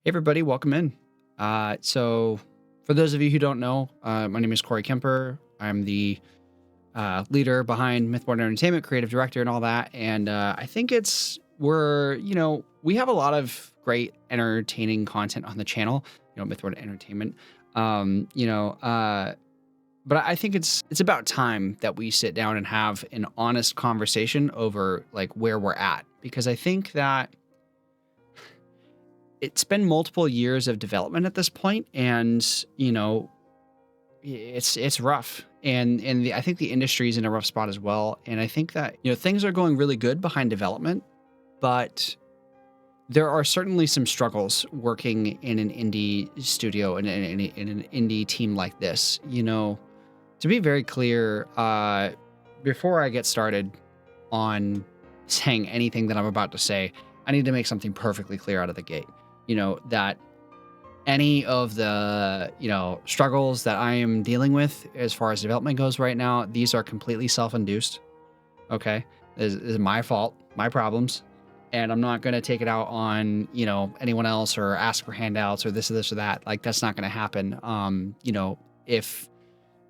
Hey everybody, welcome in. So for those of you who don't know, my name is Corey Kemper. I'm the leader behind Mythborn Entertainment, creative director and all that. And I think we have a lot of great entertaining content on the channel, Mythborn Entertainment. Um, you know, uh, but I think it's about time that we sit down and have an honest conversation over like where we're at, because I think that it's been multiple years of development at this point, and it's rough, and I think the industry is in a rough spot as well. And I think that things are going really good behind development, but there are certainly some struggles working in an indie studio and in an indie team like this. To be very clear, before I get started on saying anything that I'm about to say, I need to make something perfectly clear out of the gate. That any of the, struggles that I am dealing with as far as development goes right now, these are completely self-induced. Okay. This is my fault, my problems. And I'm not going to take it out on, anyone else or ask for handouts or this or that. Like, that's not going to happen. If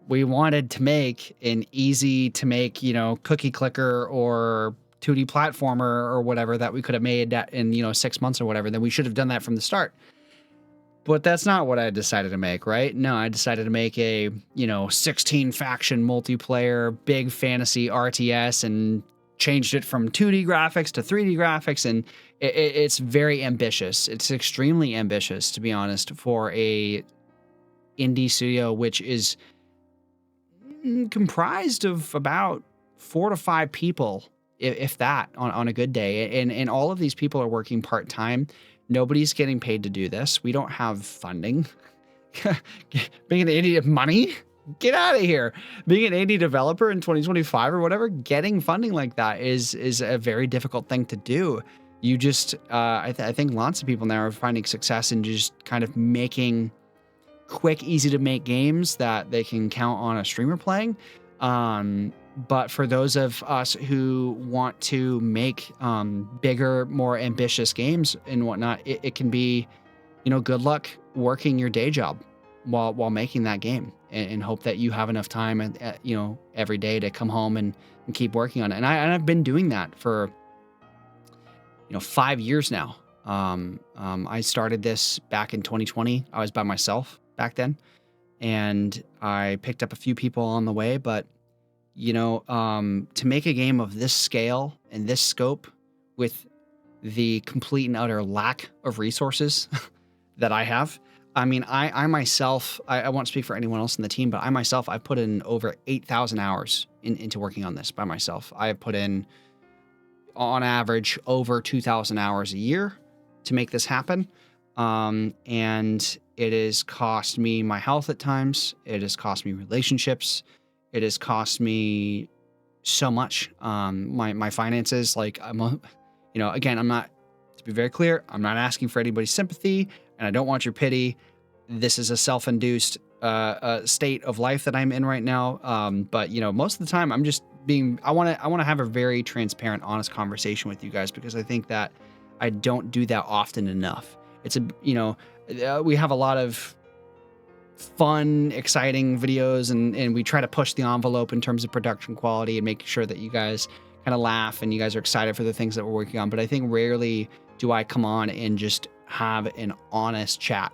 we wanted to make an easy to make, cookie clicker or 2D platformer or whatever that we could have made that in 6 months or whatever, then we should have done that from the start. But that's not what I decided to make, right? No, I decided to make a 16 faction multiplayer big fantasy RTS and changed it from 2D graphics to 3D graphics, and it's very ambitious. It's extremely ambitious, to be honest, for a indie studio which is comprised of about 4 to 5 people, if that, on a good day. And all of these people are working part-time. Nobody's getting paid to do this. We don't have funding. Being an indie money? Get out of here. Being an indie developer in 2025 or whatever, getting funding like that is a very difficult thing to do. You just, I think lots of people now are finding success in just kind of making quick, easy to make games that they can count on a streamer playing. But for those of us who want to make bigger, more ambitious games and whatnot, it can be, good luck working your day job while making that game, and hope that you have enough time every day to come home and keep working on it. And I've been doing that for 5 years now. I started this back in 2020. I was by myself back then, and I picked up a few people on the way, but to make a game of this scale and this scope with the complete and utter lack of resources that I have. I mean, I myself, I won't speak for anyone else in the team, but I myself, I've put in over 8,000 hours into working on this by myself. I have put in, on average, over 2,000 hours a year to make this happen. And it has cost me my health at times. It has cost me relationships. It has cost me so much, my finances. Like, again, I'm not, to be very clear, I'm not asking for anybody's sympathy, and I don't want your pity. This is a self-induced state of life that I'm in right now. But most of the time, I'm just I want to have a very transparent, honest conversation with you guys, because I think that I don't do that often enough. It's we have a lot of fun, exciting videos, and we try to push the envelope in terms of production quality and making sure that you guys kind of laugh and you guys are excited for the things that we're working on. But I think rarely do I come on and just have an honest chat,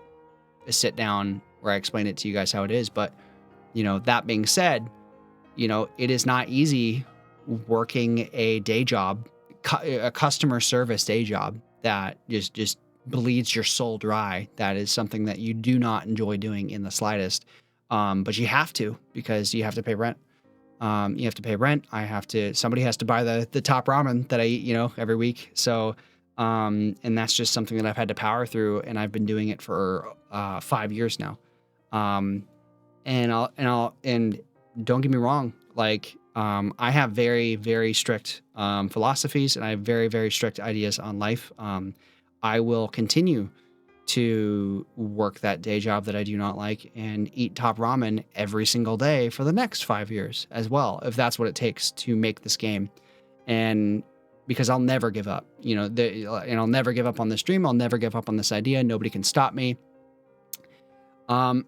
a sit down where I explain it to you guys how it is. But that being said, it is not easy working a day job, a customer service day job that just bleeds your soul dry. That is something that you do not enjoy doing in the slightest. But you have to, because you have to pay rent. You have to pay rent. Somebody has to buy the top ramen that I eat, every week. So, and that's just something that I've had to power through, and I've been doing it for 5 years now. And don't get me wrong, like, I have very, very strict philosophies, and I have very, very strict ideas on life. I will continue to work that day job that I do not like and eat top ramen every single day for the next 5 years as well, if that's what it takes to make this game. And because I'll never give up. And I'll never give up on this dream. I'll never give up on this idea. Nobody can stop me. So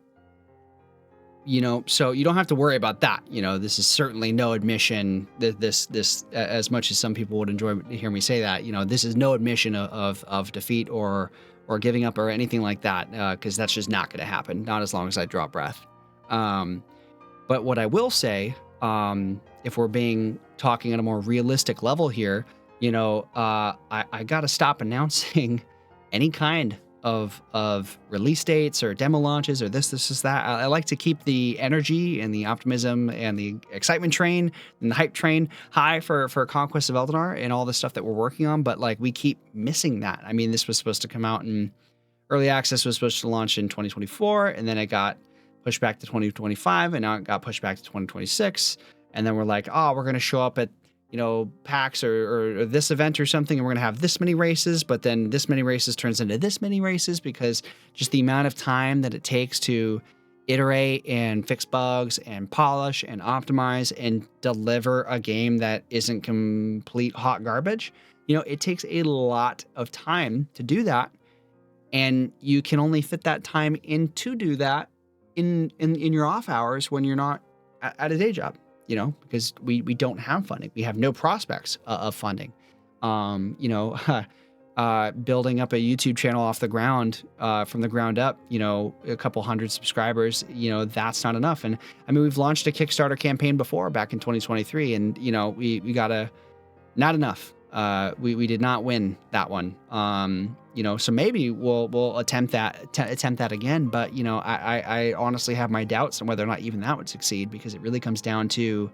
you don't have to worry about that. This is certainly no admission that this, as much as some people would enjoy to hear me say that, this is no admission of defeat or giving up or anything like that. Cause that's just not going to happen. Not as long as I draw breath. But what I will say, if we're talking at a more realistic level here, I got to stop announcing any kind of release dates or demo launches or this, that. I like to keep the energy and the optimism and the excitement train and the hype train high for Conquest of Eldenar and all the stuff that we're working on. But like, we keep missing that. I mean, this was supposed to come out in early access, was supposed to launch in 2024, and then it got pushed back to 2025, and now it got pushed back to 2026. And then we're like, oh, we're going to show up at, PAX or this event or something, and we're going to have this many races, but then this many races turns into this many races because just the amount of time that it takes to iterate and fix bugs and polish and optimize and deliver a game that isn't complete hot garbage. It takes a lot of time to do that. And you can only fit that time in to do that in your off hours when you're not at a day job. Because we don't have funding. We have no prospects of funding. Building up a YouTube channel off the ground, from the ground up, a couple hundred subscribers, that's not enough. And I mean, we've launched a Kickstarter campaign before back in 2023, and, we got not enough. We did not win that one. So maybe we'll attempt that again. But, I honestly have my doubts on whether or not even that would succeed, because it really comes down to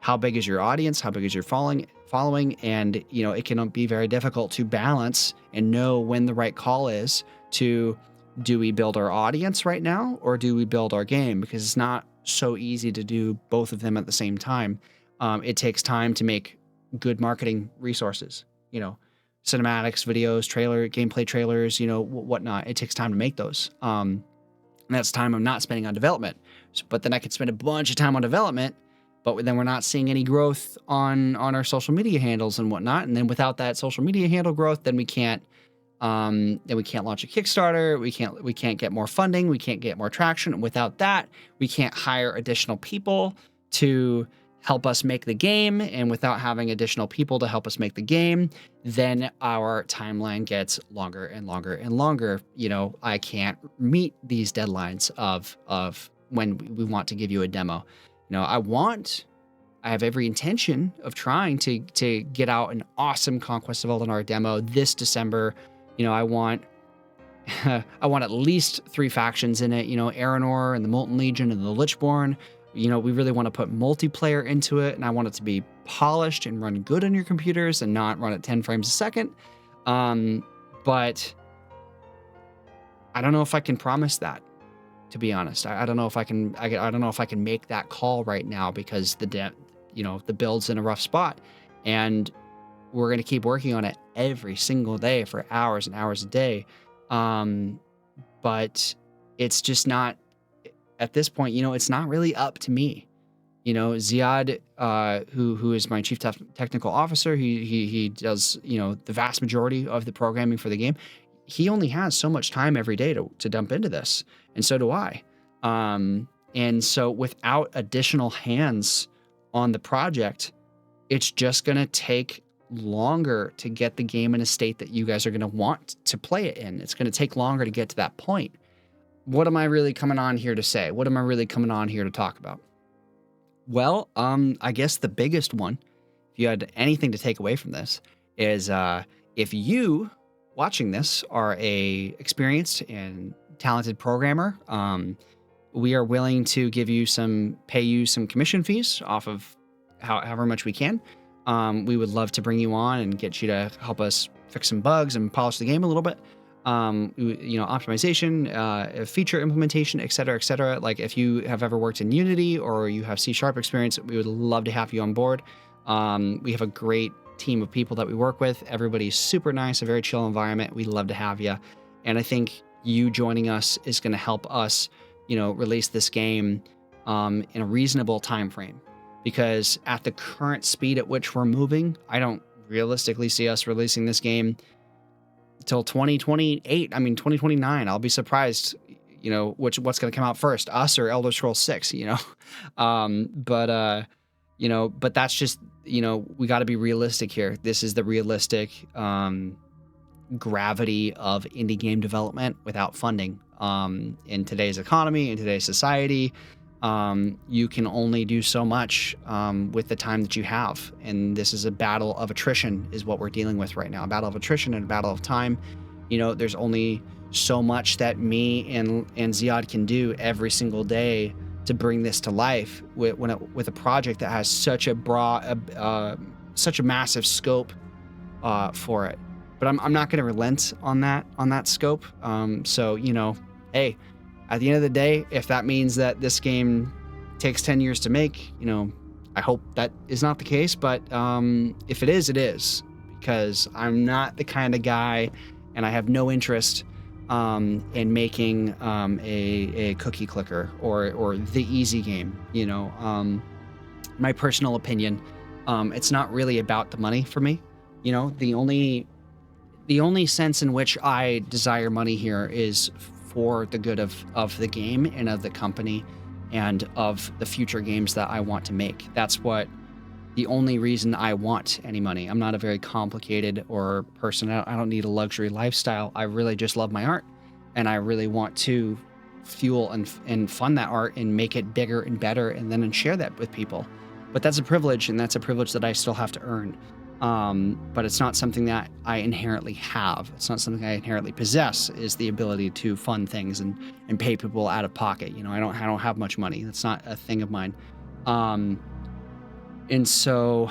how big is your audience, how big is your following. And, it can be very difficult to balance and know when the right call is to, do we build our audience right now or do we build our game? Because it's not so easy to do both of them at the same time. It takes time to make good marketing resources, cinematics, videos, gameplay trailers, whatnot. It takes time to make those. And that's time I'm not spending on development. But then I could spend a bunch of time on development, but then we're not seeing any growth on our social media handles and whatnot. And then without that social media handle growth, then we can't launch a Kickstarter. We can't get more funding. We can't get more traction. And without that, we can't hire additional people to help us make the game. And without having additional people to help us make the game, then our timeline gets longer and longer and longer. I can't meet these deadlines of when we want to give you a demo. I have every intention of trying to get out an awesome Conquest of Eldenar demo this December. I want at least 3 factions in it, Aranor and the Molten Legion and the Lichborn. We really want to put multiplayer into it, and I want it to be polished and run good on your computers and not run at 10 frames a second. But I don't know if I can promise that, to be honest. I don't know if I can. I don't know if I can make that call right now, because the build's in a rough spot, and we're going to keep working on it every single day for hours and hours a day. But it's just not. At this point, it's not really up to me. Ziad, who is my chief technical officer, he does, the vast majority of the programming for the game. He only has so much time every day to dump into this, and so do I. And so without additional hands on the project, it's just going to take longer to get the game in a state that you guys are going to want to play it in. It's going to take longer to get to that point. What am I really coming on here to say? What am I really coming on here to talk about? Well, I guess the biggest one, if you had anything to take away from this, is if you watching this are a experienced and talented programmer, we are willing to pay you some commission fees off of however much we can. We would love to bring you on and get you to help us fix some bugs and polish the game a little bit. Optimization, feature implementation, et cetera, et cetera. Like if you have ever worked in Unity or you have C# experience, we would love to have you on board. We have a great team of people that we work with. Everybody's super nice, a very chill environment. We'd love to have you. And I think you joining us is going to help us, release this game in a reasonable time frame. Because at the current speed at which we're moving, I don't realistically see us releasing this game till 2028. I mean, 2029. I'll be surprised, what's going to come out first, us or Elder Scrolls 6, but that's just, we got to be realistic here. This is the realistic gravity of indie game development without funding. In today's economy, in today's society, you can only do so much with the time that you have. And this is a battle of attrition is what we're dealing with right now. A battle of attrition and a battle of time. There's only so much that me and Ziad can do every single day to bring this to life with a project that has such a such a massive scope for it. But I'm not going to relent on that scope. So, hey, at the end of the day, if that means that this game takes 10 years to make, I hope that is not the case. But if it is, it is. Because I'm not the kind of guy, and I have no interest in making a cookie clicker or the easy game. My personal opinion, it's not really about the money for me. The only sense in which I desire money here is for the good of the game and of the company and of the future games that I want to make. That's the only reason I want any money. I'm not a very complicated or person. I don't need a luxury lifestyle. I really just love my art, and I really want to fuel and fund that art and make it bigger and better, and then share that with people. But that's a privilege, and that's a privilege that I still have to earn. But it's not something that I inherently have. It's not something I inherently possess, is the ability to fund things and pay people out of pocket. I don't have much money. That's not a thing of mine. And so,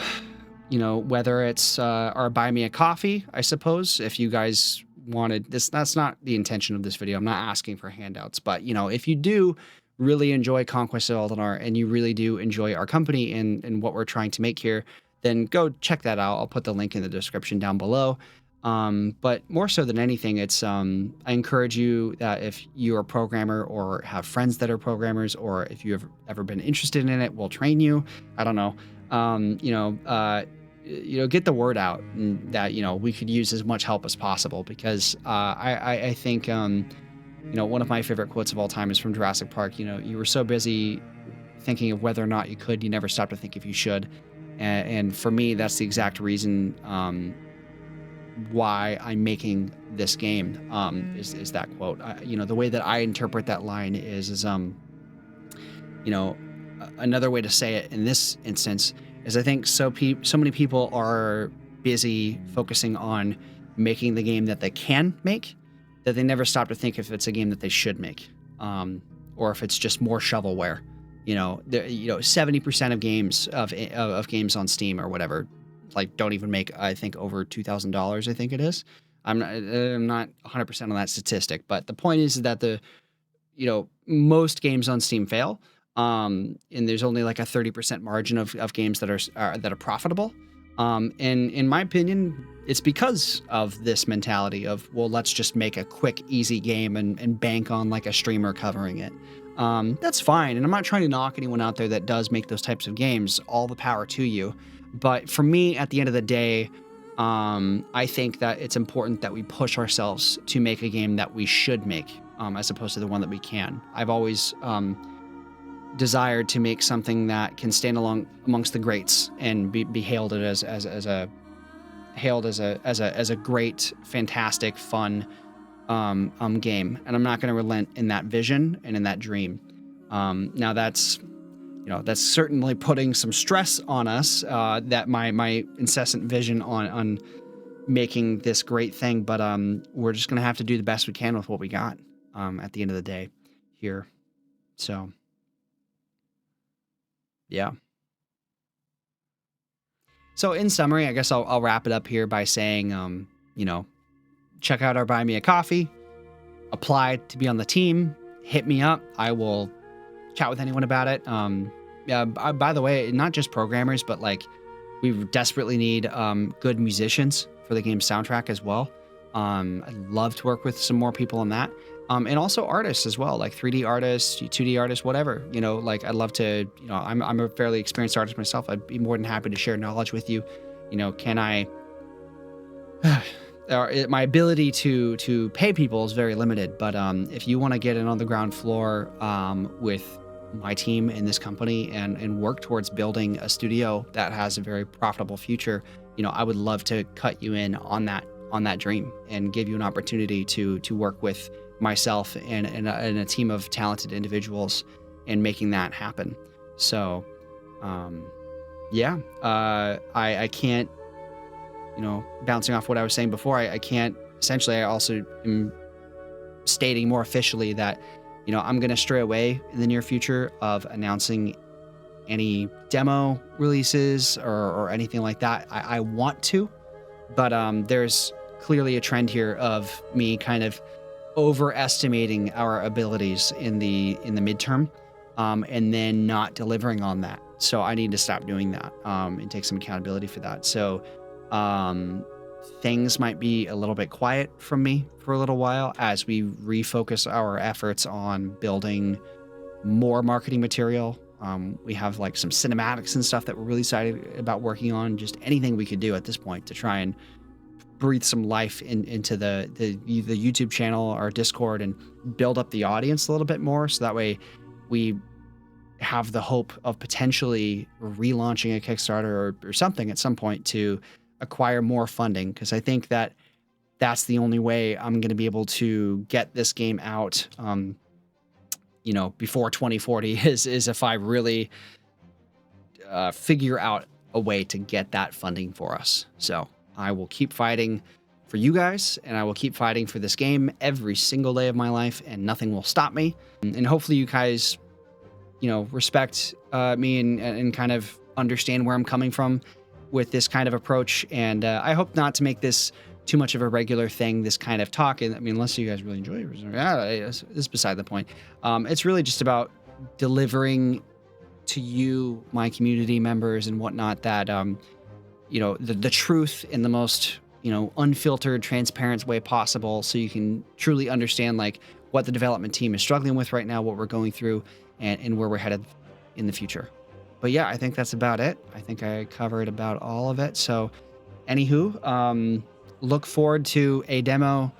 whether it's or buy me a coffee, I suppose, if you guys wanted this, that's not the intention of this video. I'm not asking for handouts, but if you do really enjoy Conquest of Eldenar and you really do enjoy our company and what we're trying to make here, then go check that out. I'll put the link in the description down below. But more so than anything, it's I encourage you that if you're a programmer or have friends that are programmers, or if you've ever been interested in it, we'll train you. I don't know. Get the word out that we could use as much help as possible, because I think one of my favorite quotes of all time is from Jurassic Park. You were so busy thinking of whether or not you could, you never stopped to think if you should. And for me, that's the exact reason why I'm making this game, is that quote. The way that I interpret that line is another way to say it in this instance is I think so many people are busy focusing on making the game that they can make, that they never stop to think if it's a game that they should make, or if it's just more shovelware. 70% of games of games on Steam or whatever, don't even make, I think, over $2,000. I think it is. I'm not 100% on that statistic, but the point is that most games on Steam fail, and there's only like a 30% margin of games that are profitable. And in my opinion, it's because of this mentality of, well, let's just make a quick, easy game and bank on like a streamer covering it. That's fine. And I'm not trying to knock anyone out there that does make those types of games. All the power to you. But for me, at the end of the day, I think that it's important that we push ourselves to make a game that we should make, as opposed to the one that we can. I've always desired to make something that can stand along amongst the greats and be hailed as a great, fantastic, fun game. And I'm not going to relent in that vision and in that dream. Now that's certainly putting some stress on us, that my incessant vision on making this great thing, but we're just going to have to do the best we can with what we got at the end of the day here. So yeah. So in summary, I guess I'll wrap it up here by saying, check out our Buy Me a Coffee, apply to be on the team, hit me up. I will chat with anyone about it. By the way, not just programmers, but we desperately need good musicians for the game's soundtrack as well. I'd love to work with some more people on that. And also artists as well, like 3D artists, 2D artists, whatever. I'd love to, I'm a fairly experienced artist myself. I'd be more than happy to share knowledge with you. Can I my ability to pay people is very limited. But if you want to get in on the ground floor with my team in this company and work towards building a studio that has a very profitable future, I would love to cut you in on that dream and give you an opportunity to work with myself and a team of talented individuals in making that happen. So, yeah, I can't, bouncing off what I was saying before, I can't, essentially, I also am stating more officially that, I'm going to stray away in the near future of announcing any demo releases or anything like that. I want to, but there's clearly a trend here of me kind of overestimating our abilities in the midterm, and then not delivering on that. So I need to stop doing that and take some accountability for that. So things might be a little bit quiet from me for a little while as we refocus our efforts on building more marketing material. We have like some cinematics and stuff that we're really excited about working on. Just anything we could do at this point to try and breathe some life into the YouTube channel, our Discord, and build up the audience a little bit more. So that way we have the hope of potentially relaunching a Kickstarter or something at some point to acquire more funding. Because I think that that's the only way I'm going to be able to get this game out, before 2040 is if I really figure out a way to get that funding for us. So I will keep fighting for you guys, and I will keep fighting for this game every single day of my life, and nothing will stop me. And hopefully you guys, respect me and kind of understand where I'm coming from with this kind of approach. And I hope not to make this too much of a regular thing, this kind of talk. And I mean, unless you guys really enjoy it, it's beside the point. It's really just about delivering to you, my community members and whatnot, that, the truth in the most, unfiltered, transparent way possible, so you can truly understand like what the development team is struggling with right now, what we're going through, and where we're headed in the future. But yeah, I think that's about it. I think I covered about all of it. So anywho, look forward to a demo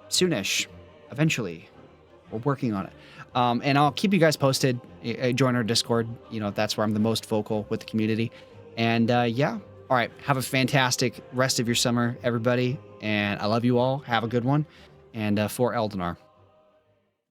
soonish, eventually. We're working on it. And I'll keep you guys posted. Join our Discord. That's where I'm the most vocal with the community. And yeah. All right. Have a fantastic rest of your summer, everybody. And I love you all. Have a good one. And for Eldenar.